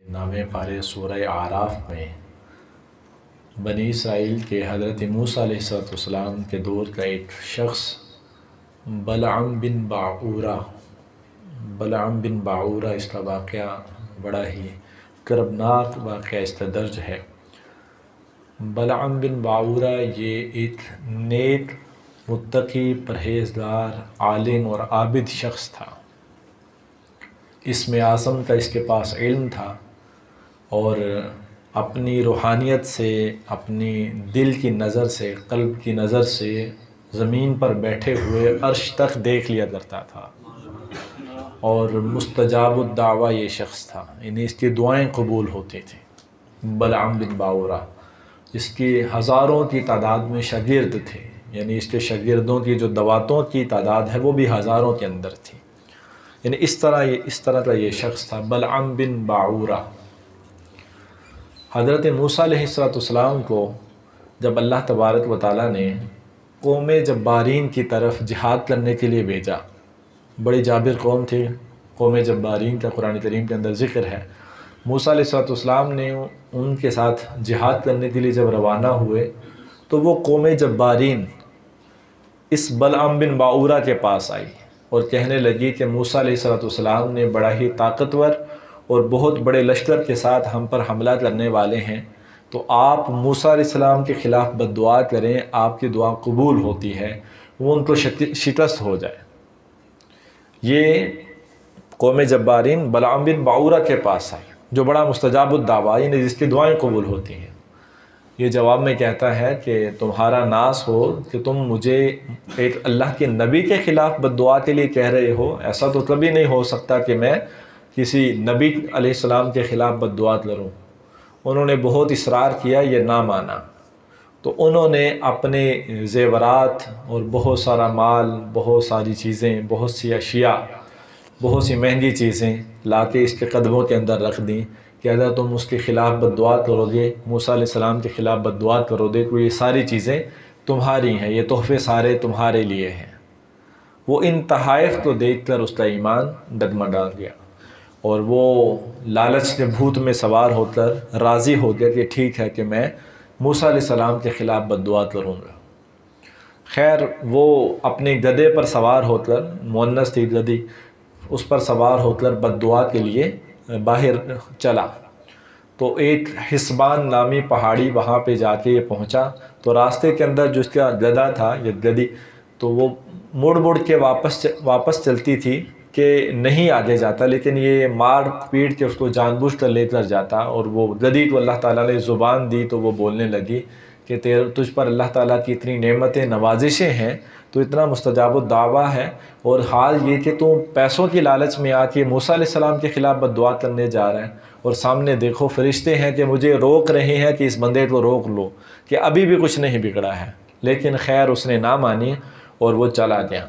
नामे पारे सूरह आराफ में बनी इसराइल के हज़रत मूसा अलैहिस्सलाम के दौर का एक शख्स बलअम बिन बाऊरा इसका वाक़या बड़ा ही करबनाक वाक़या इसका दर्ज है। बलअम बिन बाऊरा ये एक नेक मुत्तकी परहेज़गार आलिम और आबिद शख्स था। इसमें आज़म का इसके पास इल्म था और अपनी रूहानियत से, अपनी दिल की नज़र से, क़ल्ब की नज़र से ज़मीन पर बैठे हुए अर्श तक देख लिया करता था और मुस्तजाबुद दावा ये शख्स था, यानी इसकी दुआएं कबूल होती थी। बलअम बिन बाऊरा इसकी हज़ारों की तादाद में शागिर्द थे, यानी इसके शागिर्दों की जो दवातों की तादाद है वो भी हज़ारों के अंदर थी। यानी इस तरह का ये शख्स था बलअम बिन बाऊरा। हज़रत मूसा अलैहिस्सलाम को जब अल्लाह तबारक व तआला ने कौम जब्बारीन की तरफ जिहाद करने के लिए भेजा, बड़ी जाबिर कौम थी कौम जब्बारीन का कुरान करीम के अंदर ज़िक्र है। मूसा अलैहिस्सलाम ने उनके साथ जिहाद करने के लिए जब रवाना हुए तो वो कौम जब्बारीन इस बलअम बिन बाऊरा के पास आई और कहने लगी कि मूसा अलैहिस्सलाम ने बड़ा ही ताकतवर और बहुत बड़े लश्कर के साथ हम पर हमला करने वाले हैं, तो आप मूसा अलैहिस्सलाम के ख़िलाफ़ बद्दुआ करें, आपकी दुआ कबूल होती है, वो उनको शिकस्त हो जाए। ये कौम जब्बारीन बलअम बिन बाऊरा के पास आई जो बड़ा मुस्तजाबुद दावा, यानी जिसकी दुआएं कबूल होती हैं। ये जवाब में कहता है कि तुम्हारा नास हो कि तुम मुझे एक अल्लाह के नबी के ख़िलाफ़ बद्दुआ के लिए कह रहे हो। ऐसा तो कभी नहीं हो सकता कि मैं किसी नबी अलैहिस्सलाम के ख़िलाफ़ बद्दुआ करूँ। उन्होंने बहुत इसरार किया, ये ना माना, तो उन्होंने अपने ज़ेवरात और बहुत सारा माल, बहुत सारी चीज़ें, बहुत सी अशिया, बहुत सी महंगी चीज़ें ला के इसके कदमों के अंदर रख दी कि अगर तुम उसके ख़िलाफ़ बद्दुआ करोगे, मूसा अलैहिस्सलाम के ख़िलाफ़ बद्दुआ करोगे तो ये सारी चीज़ें तुम्हारी हैं, ये तोहफ़े सारे तुम्हारे लिए हैं। वो इन तहाइफ को देख कर उसका ईमान डगमगा गया और वो लालच के भूत में सवार होकर राज़ी हो गया कि ठीक है कि मैं मूसा अलैहिस्सलाम के ख़िलाफ़ बद्दुआ करूँगा। खैर वो अपने गधे पर सवार होकर, मुअन्नस थी गधी, उस पर सवार होकर बद्दुआ के लिए बाहर चला। तो एक हिस्बान नामी पहाड़ी वहाँ पे जाके ये पहुँचा तो रास्ते के अंदर जो इसका गधा था, ये गधी, तो वो मुड़ मुड़ के वापस चलती थी कि नहीं आगे जाता, लेकिन ये मार पीट के उसको जानबूझ कर लेकर जाता। और वो गधी को अल्लाह ताला ने ज़ुबान दी तो वो बोलने लगी कि तुझ पर अल्लाह ताला की इतनी नेमतें नवाजिशें हैं, तो इतना मुस्तजाबुद दावा है, और हाल ये कि तू पैसों की लालच में आके मूसा अलैहिस्सलाम के ख़िलाफ़ बद्दुआ करने जा रहा है, और सामने देखो फरिश्ते हैं कि मुझे रोक रहे हैं कि इस बंदे को रोक लो कि अभी भी कुछ नहीं बिगड़ा है। लेकिन खैर उसने ना मानी और वो चला गया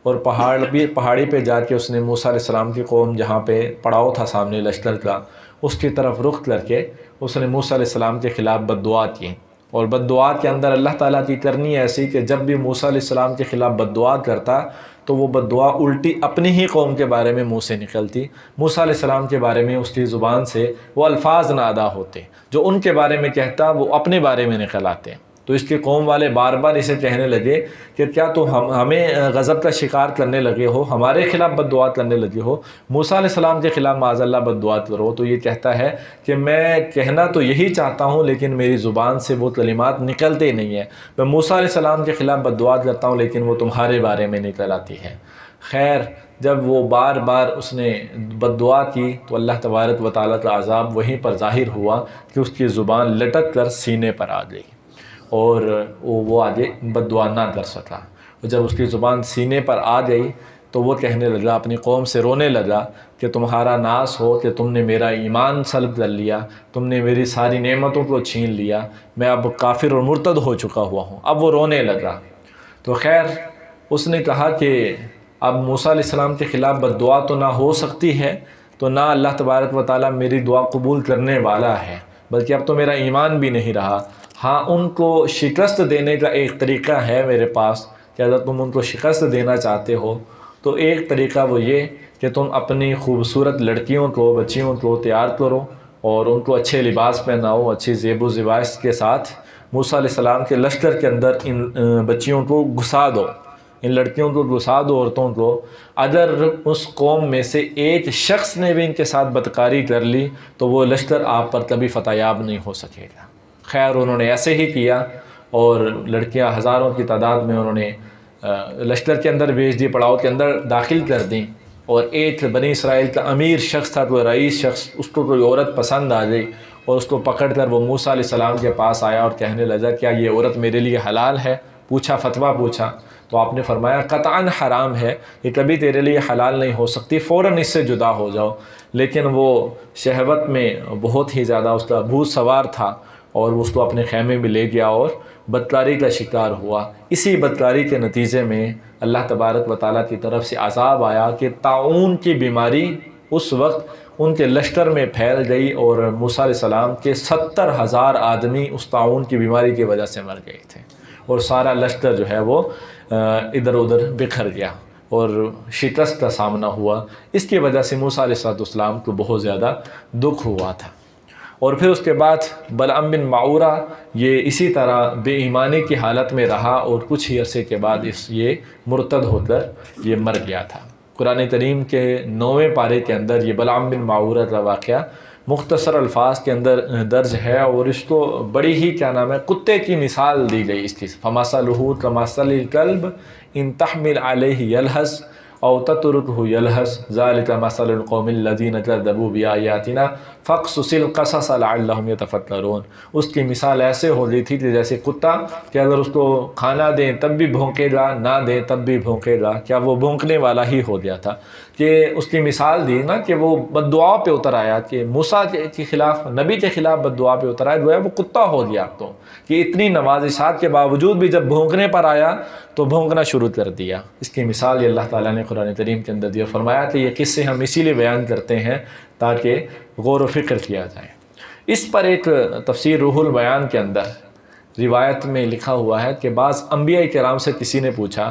और पहाड़ी पे जाके उसने मूसा अलैहिस्सलाम की कौम जहाँ पे पड़ाव था सामने लश्कर का, उसकी तरफ रुख करके उसने मूसा अलैहिस्सलाम के ख़िलाफ़ बद्दुआ की। और बद्दुआ के अंदर अल्लाह ताला की करनी ऐसी कि जब भी मूसा अलैहिस्सलाम के ख़िलाफ़ बद्दुआ करता तो वो बद्दुआ उल्टी अपनी ही कौम के बारे में मुँह से निकलती। मूसा अलैहिस्सलाम के बारे में उसकी ज़ुबान से वो अल्फाज ना अदा होते जो उनके बारे में कहता वो अपने बारे में निकल आते। तो इसके कौम वाले बार बार इसे कहने लगे कि क्या तो हमें गज़ब का शिकार करने लगे हो, हमारे ख़िलाफ़ बद्दुआ करने लगे हो, मूसा अलैहिस्सलाम के ख़िलाफ़ माज़अल्लाह बद्दुआ करो। तो ये कहता है कि मैं कहना तो यही चाहता हूँ लेकिन मेरी ज़ुबान से वो कलिमात निकलते नहीं है। मैं मूसा अलैहिस्सलाम के ख़िलाफ़ बद्दुआ करता हूँ लेकिन वो तुम्हारे बारे में निकल आती है। खैर जब वो बार बार उसने बद्दुआ की तो अल्लाह तबारक व तआला का अज़ाब वहीं पर ज़ाहिर हुआ कि उसकी ज़ुबान लटक कर सीने पर आ गई और वो आगे बद्दुआ ना कर सका। और जब उसकी ज़ुबान सीने पर आ गई तो वो कहने लगा, अपनी कौम से रोने लगा कि तुम्हारा नास हो कि तुमने मेरा ईमान सल्ब कर लिया, तुमने मेरी सारी नेमतों को छीन लिया, मैं अब काफिर और मुर्तद हो चुका हुआ हूँ। अब वो रोने लगा। तो खैर उसने कहा कि अब मूसा अलैहिस्सलाम के ख़िलाफ़ बद्दुआ तो ना हो सकती है, तो ना अल्लाह तबारक व तआला मेरी दुआ कबूल करने वाला है, बल्कि अब तो मेरा ईमान भी नहीं रहा। हाँ, उनको शिकस्त देने का एक तरीक़ा है मेरे पास कि अगर तुम उनको शिकस्त देना चाहते हो तो एक तरीक़ा वो ये कि तुम अपनी खूबसूरत लड़कियों को, बच्चियों को तैयार करो اور ان کو اچھے لباس پہناؤ، اچھی زیب و زیبائش کے ساتھ موسیٰ علیہ السلام کے لشکر کے اندر ان بچیوں کو گھسا دو، ان لڑکیوں کو گھسا دو، عورتوں کو۔ اگر اس قوم میں سے ایک شخص نے بھی ان کے ساتھ بدکاری کر لی تو وہ لشکر آپ پر کبھی فتح یاب نہیں ہو سکے گا۔ خیر انہوں نے ایسے ہی کیا، اور لڑکیاں ہزاروں کی تعداد میں انہوں نے لشکر کے اندر بھیج دی، پڑاؤ کے اندر داخل کر دیں۔ اور ایک بنی اسرائیل کا امیر شخص تھا، کوئی رئیس شخص، اس کو کوئی عورت پسند آ گئی اور اس کو پکڑ کر وہ موسیٰ علیہ السلام کے پاس آیا اور کہنے لگا کیا یہ عورت میرے لیے حلال ہے؟ پوچھا، فتویٰ پوچھا، تو آپ نے فرمایا قطعاً حرام ہے، یہ کبھی تیرے لیے حلال نہیں ہو سکتی، فوراً اس سے جدا ہو جاؤ۔ لیکن وہ شہوت میں بہت ہی زیادہ اس کا بھوت سوار تھا، اور اس کو اپنے خیمے میں لے گیا اور بدکاری کا شکار ہوا۔ اسی بدکاری کے نتیجے میں اللہ تبارک و تعالیٰ کی طرف سے عذاب آیا کہ طاعون کی بیماری اس وقت ان کے لشکر میں پھیل گئی، اور موسیٰ علیہ السلام کے 70,000 آدمی اس طاعون کی بیماری کی وجہ سے مر گئے تھے، اور سارا لشکر جو ہے وہ ادھر ادھر بکھر گیا اور شکست کا سامنا ہوا۔ اس کی وجہ سے موسیٰ علیہ السلام کو بہت زیادہ دکھ ہوا تھا۔ اور پھر اس کے بعد بلعام بن معورہ یہ اسی طرح بے ایمانی کی حالت میں رہا، اور کچھ ہی عرصے کے بعد یہ مرتد ہو کر یہ مر گیا تھا۔ قرآن کریم کے 9ویں پارے کے اندر یہ بلعام بن معورہ کا واقعہ مختصر الفاظ کے اندر درج ہے، اور اس کو بڑی ہی کتے کی مثال دی گئی اس کی، فَمَثَلُهُ كَمَثَلِ الْكَلْبِ إِن تَحْمِلْ عَلَيْهِ يَلْهَثْ أَوْ تَتْرُكْهُ يَلْهَثْ ذَلِكَ مَثَلُ الْقَوْمِ الَّذِينَ كَذَّبُوا بِآيَاتِنَا فَاقْصُصِ الْقَصَصَ لَعَلَّهُمْ يَتَفَكَّرُونَ۔ اس کی مثال ایسے ہو گئی تھی کہ جیسے کتا کہ اگر اس کو کھانا دیں تب بھی بھونکے گا، نہ دیں تب بھی بھونکے گا، کیا وہ بھونکنے والا ہی ہو گیا تھا۔ کہ اس کی مثال دی نا کہ وہ بد دعا پہ اتر آیا، کہ موسیٰ کے خلاف، نبی کے خلاف بد دعا پہ اتر آیا، گویا وہ کتا ہو گیا۔ تو کہ اتنی نوازشات کے باوجود بھی جب بھونکنے پر آیا تو بھونکنا شروع کر دیا۔ اس کی مثال یہ اللہ تعالیٰ نے قرآن کریم کے اندر دیا، فرمایا کہ یہ قصے ہم اسی لیے بیان کرتے ہیں تاکہ غور و فکر کیا جائے۔ اس پر ایک تفسیر روح البیان کے اندر روایت میں لکھا ہوا ہے کہ بعض انبیاء کرام سے کسی نے پوچھا،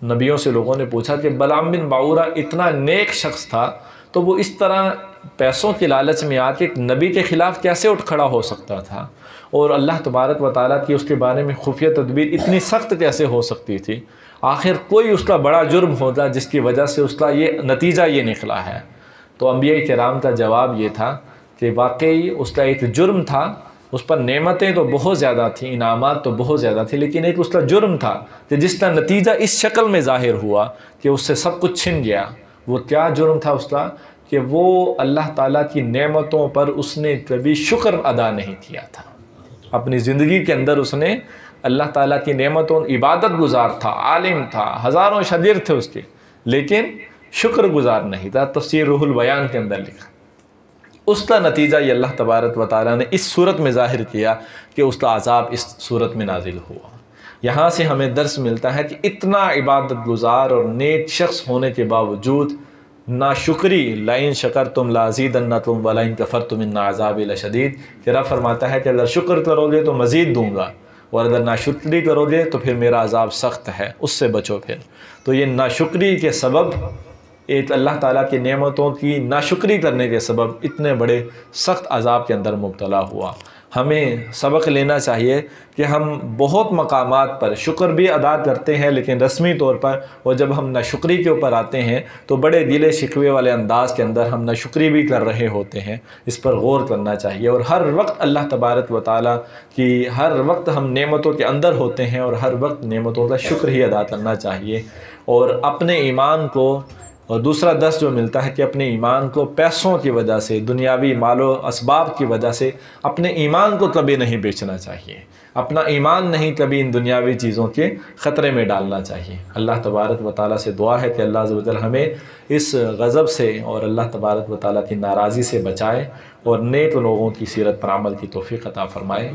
نبیوں سے لوگوں نے پوچھا کہ بلعام بن معورہ اتنا نیک شخص تھا تو وہ اس طرح پیسوں کی لالچ میں آ کے ایک نبی کے خلاف کیسے اٹھ کھڑا ہو سکتا تھا، اور اللہ تبارک و تعالیٰ کی اس کے بارے میں خفیہ تدبیر اتنی سخت کیسے ہو سکتی تھی۔ آخر کوئی اس کا بڑا جرم ہوتا جس کی وجہ سے اس کا یہ نتیجہ یہ نکلا ہے۔ تو انبیاء کرام کا جواب یہ تھا کہ واقعی اس کا ایک جرم تھا، اس پر نعمتیں تو بہت زیادہ تھیں، انعامات تو بہت زیادہ تھے، لیکن ایک اس کا جرم تھا کہ جس کا نتیجہ اس شکل میں ظاہر ہوا کہ اس سے سب کچھ چھن گیا۔ وہ کیا جرم تھا اس کا؟ کہ وہ اللہ تعالیٰ کی نعمتوں پر اس نے کبھی شکر ادا نہیں کیا تھا۔ اپنی زندگی کے اندر اس نے اللہ تعالیٰ کی نعمتوں، عبادت گزار تھا، عالم تھا، ہزاروں شاگرد تھے اس کے، لیکن شکر گزار نہیں تھا۔ تفسیر روح البیان کے اندر لکھا اس کا نتیجہ یہ اللہ تبارک و تعالیٰ نے اس صورت میں ظاہر کیا کہ اس کا عذاب اس صورت میں نازل ہوا۔ یہاں سے ہمیں درس ملتا ہے کہ اتنا عبادت گزار اور نیک شخص ہونے کے باوجود ناشکری، لَإِن شَكَرْتُمْ لَأَزِيدَنَّكُمْ وَلَئِن كَفَرْتُمْ إِنَّ عَذَابِي لَشَدِيدٌ، کہ رب فرماتا ہے کہ اگر شکر کرو گے تو مزید دوں گا، اور اگر ناشکری کرو گے تو پھر میرا عذاب سخت ہے، اس سے بچو پھر۔ تو یہ ناشکری کے سبب، ایک اللہ تعالیٰ کی نعمتوں کی ناشکری کرنے کے سبب اتنے بڑے سخت عذاب کے اندر مبتلا ہوا۔ ہمیں سبق لینا چاہیے کہ ہم بہت مقامات پر شکر بھی ادا کرتے ہیں، لیکن رسمی طور پر، اور جب ہم ناشکری کے اوپر آتے ہیں تو بڑے گلے شکوے والے انداز کے اندر ہم ناشکری بھی کر رہے ہوتے ہیں۔ اس پر غور کرنا چاہیے، اور ہر وقت اللہ تبارک و تعالیٰ کی، ہر وقت ہم نعمتوں کے اندر ہوتے ہیں، اور ہر وقت نعمتوں کا شکر ہی ادا کرنا چاہیے، اور اپنے ایمان کو، اور دوسرا درس جو ملتا ہے کہ اپنے ایمان کو پیسوں کی وجہ سے، دنیاوی مال و اسباب کی وجہ سے اپنے ایمان کو کبھی نہیں بیچنا چاہیے، اپنا ایمان نہیں کبھی ان دنیاوی چیزوں کے خطرے میں ڈالنا چاہیے۔ اللہ تبارک و تعالیٰ سے دعا ہے کہ اللہ عز و جل ہمیں اس غضب سے اور اللہ تبارک و تعالیٰ کی ناراضی سے بچائے، اور نیک لوگوں کی سیرت پر عمل کی توفیق عطا فرمائے۔